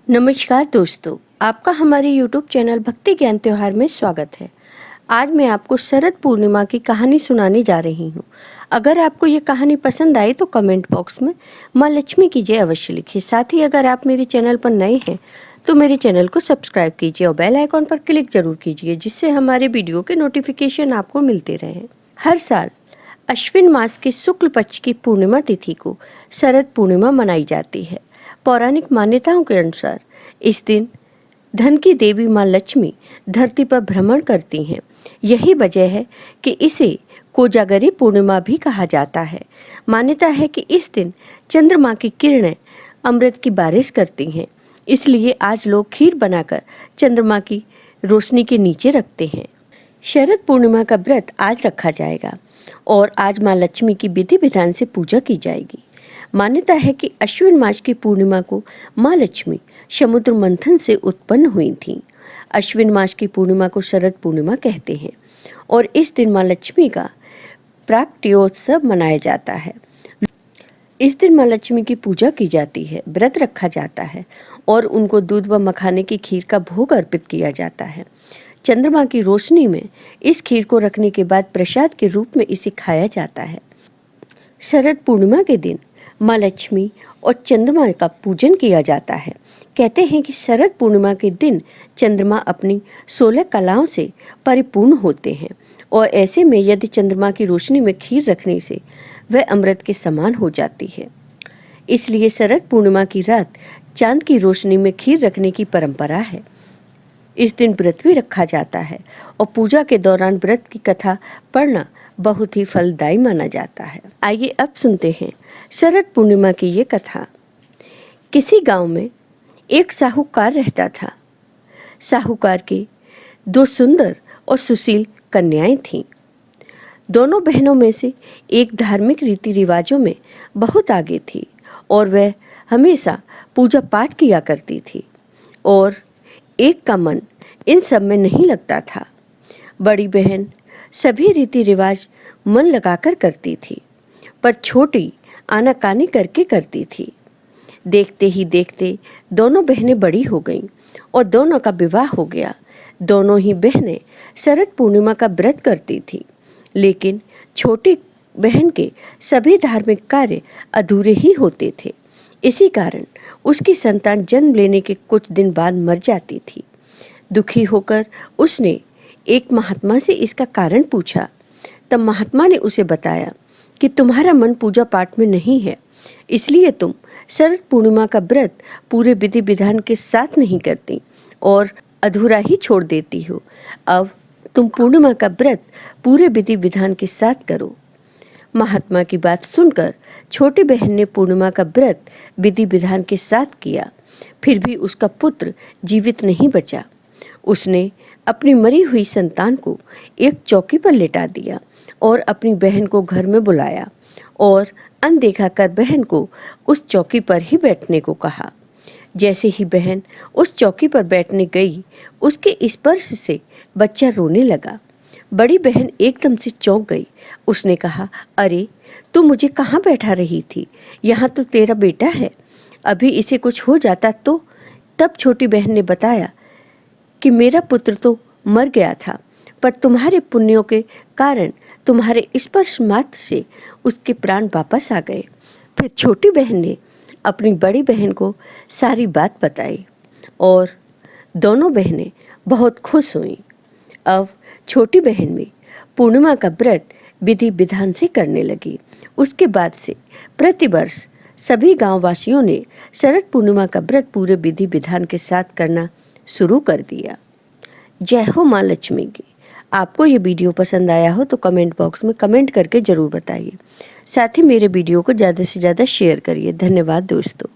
नमस्कार दोस्तों, आपका हमारे YouTube चैनल भक्ति ज्ञान त्योहार में स्वागत है। आज मैं आपको शरद पूर्णिमा की कहानी सुनाने जा रही हूँ। अगर आपको ये कहानी पसंद आई तो कमेंट बॉक्स में माँ लक्ष्मी की जय अवश्य लिखिए। साथ ही अगर आप मेरे चैनल पर नए हैं तो मेरे चैनल को सब्सक्राइब कीजिए और बेल आइकॉन पर क्लिक जरूर कीजिए, जिससे हमारे वीडियो के नोटिफिकेशन आपको मिलते रहें। हर साल अश्विन मास के शुक्ल पक्ष की पूर्णिमा तिथि को शरद पूर्णिमा मनाई जाती है। पौराणिक मान्यताओं के अनुसार इस दिन धन की देवी माँ लक्ष्मी धरती पर भ्रमण करती हैं। यही वजह है कि इसे कोजागरी पूर्णिमा भी कहा जाता है। मान्यता है कि इस दिन चंद्रमा की किरणें अमृत की बारिश करती हैं, इसलिए आज लोग खीर बनाकर चंद्रमा की रोशनी के नीचे रखते हैं। शरद पूर्णिमा का व्रत आज रखा जाएगा और आज माँ लक्ष्मी की विधि विधान से पूजा की जाएगी। मान्यता है कि अश्विन मास की पूर्णिमा को माँ लक्ष्मी समुद्र मंथन से उत्पन्न हुई थीं। अश्विन मास की पूर्णिमा को शरद पूर्णिमा कहते हैं और इस दिन माँ लक्ष्मी का प्राकट्योत्सव मनाया जाता है। इस दिन माँ लक्ष्मी की पूजा की जाती है, व्रत रखा जाता है और उनको दूध व मखाने की खीर का भोग अर्पित किया जाता है। चंद्रमा की रोशनी में इस खीर को रखने के बाद प्रसाद के रूप में इसे खाया जाता है। शरद पूर्णिमा के दिन माँ लक्ष्मी और चंद्रमा का पूजन किया जाता है। कहते हैं कि शरद पूर्णिमा के दिन चंद्रमा अपनी 16 कलाओं से परिपूर्ण होते हैं और ऐसे में यदि चंद्रमा की रोशनी में खीर रखने से वह अमृत के समान हो जाती है। इसलिए शरद पूर्णिमा की रात चांद की रोशनी में खीर रखने की परंपरा है। इस दिन व्रत भी रखा जाता है और पूजा के दौरान व्रत की कथा पढ़ना बहुत ही फलदायी माना जाता है। आइए अब सुनते हैं शरद पूर्णिमा की ये कथा। किसी गांव में एक साहूकार रहता था। साहूकार के 2 सुंदर और सुशील कन्याएं थीं। दोनों बहनों में से एक धार्मिक रीति रिवाजों में बहुत आगे थी और वह हमेशा पूजा पाठ किया करती थी, और एक का मन इन सब में नहीं लगता था। बड़ी बहन सभी रीति रिवाज मन लगाकर करती थी, पर छोटी आनाकानी करके करती थी। देखते ही देखते दोनों बहनें बड़ी हो गईं और दोनों का विवाह हो गया। दोनों ही बहनें शरद पूर्णिमा का व्रत करती थी, लेकिन छोटी बहन के सभी धार्मिक कार्य अधूरे ही होते थे। इसी कारण उसकी संतान जन्म लेने के कुछ दिन बाद मर जाती थी। दुखी होकर उसने एक महात्मा से इसका कारण पूछा। तब महात्मा ने उसे बताया कि तुम्हारा मन पूजा पाठ में नहीं है, इसलिए तुम शरद पूर्णिमा का व्रत पूरे विधि विधान के साथ नहीं करती और अधूरा ही छोड़ देती हो। अब तुम पूर्णिमा का व्रत पूरे विधि विधान के साथ करो। महात्मा की बात सुनकर छोटी बहन ने पूर्णिमा का व्रत विधि विधान के साथ किया, फिर भी उसका पुत्र जीवित नहीं बचा। उसने अपनी मरी हुई संतान को एक चौकी पर लेटा दिया और अपनी बहन को घर में बुलाया और अनदेखा कर बहन को उस चौकी पर ही बैठने को कहा। जैसे ही बहन उस चौकी पर बैठने गई, उसके स्पर्श से बच्चा रोने लगा। बड़ी बहन एकदम से चौंक गई। उसने कहा, अरे तू मुझे कहाँ बैठा रही थी? यहाँ तो तेरा बेटा है, अभी इसे कुछ हो जाता तो? तब छोटी बहन ने बताया कि मेरा पुत्र तो मर गया था, पर तुम्हारे पुण्यों के कारण तुम्हारे स्पर्श मात्र से उसके प्राण वापस आ गए। फिर छोटी बहन ने अपनी बड़ी बहन को सारी बात बताई और दोनों बहनें बहुत खुश हुईं। अब छोटी बहन भी पूर्णिमा का व्रत विधि विधान से करने लगी। उसके बाद से प्रतिवर्ष सभी गांववासियों ने शरद पूर्णिमा का व्रत पूरे विधि विधान के साथ करना शुरू कर दिया। जय हो माँ लक्ष्मी की। आपको ये वीडियो पसंद आया हो तो कमेंट बॉक्स में कमेंट करके ज़रूर बताइए। साथ ही मेरे वीडियो को ज़्यादा से ज़्यादा शेयर करिए। धन्यवाद दोस्तों।